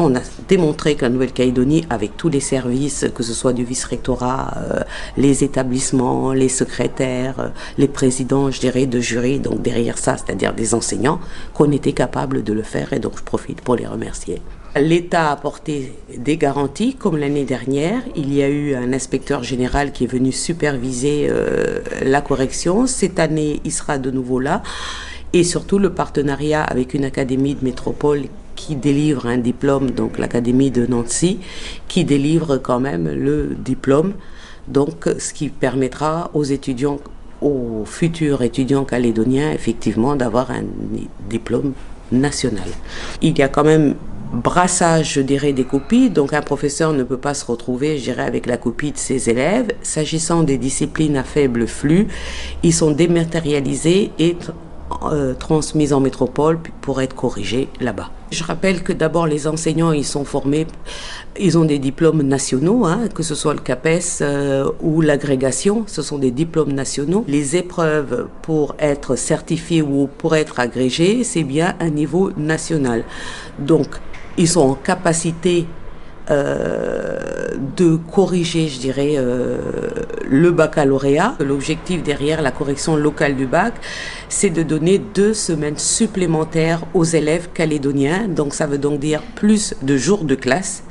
on a démontré que la Nouvelle-Calédonie, avec tous les services, que ce soit du vice-rectorat, les établissements, les secrétaires, les présidents, je dirais, de jury, donc derrière ça, c'est-à-dire des enseignants, qu'on était capable de le faire, et donc je profite pour les remercier. L'État a apporté des garanties, comme l'année dernière. Il y a eu un inspecteur général qui est venu superviser la correction. Cette année, il sera de nouveau là. Et surtout le partenariat avec une académie de métropole qui délivre un diplôme, donc l'académie de Nancy, qui délivre quand même le diplôme, donc ce qui permettra aux étudiants, aux futurs étudiants calédoniens, effectivement, d'avoir un diplôme national. Il y a quand même brassage, je dirais, des copies, donc un professeur ne peut pas se retrouver, je dirais, avec la copie de ses élèves. S'agissant des disciplines à faible flux, ils sont dématérialisés et transmises en métropole pour être corrigés là-bas. Je rappelle que d'abord les enseignants, ils sont formés, ils ont des diplômes nationaux, que ce soit le CAPES ou l'agrégation, ce sont des diplômes nationaux. Les épreuves pour être certifiés ou pour être agrégés, c'est bien un niveau national. Donc, ils sont en capacité de corriger, je dirais, le baccalauréat. L'objectif derrière la correction locale du bac, c'est de donner 2 semaines supplémentaires aux élèves calédoniens. Donc ça veut donc dire plus de jours de classe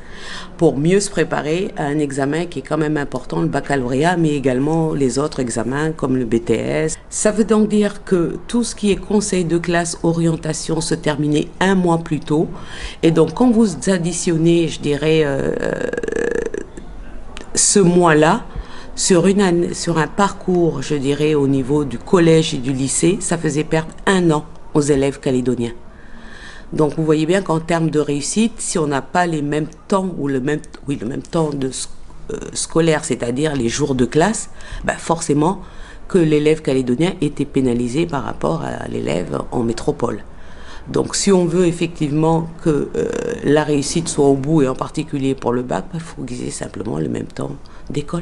pour mieux se préparer à un examen qui est quand même important, le baccalauréat, mais également les autres examens comme le BTS. Ça veut donc dire que tout ce qui est conseil de classe, orientation, se terminait 1 mois plus tôt. Et donc quand vous additionnez, je dirais, ce mois-là, sur un parcours, je dirais, au niveau du collège et du lycée, ça faisait perdre 1 an aux élèves calédoniens. Donc vous voyez bien qu'en termes de réussite, si on n'a pas les mêmes temps ou le même temps de scolaire, c'est-à-dire les jours de classe, forcément que l'élève calédonien était pénalisé par rapport à l'élève en métropole. Donc si on veut effectivement que la réussite soit au bout, et en particulier pour le bac, il faut qu'ils aient simplement le même temps d'école.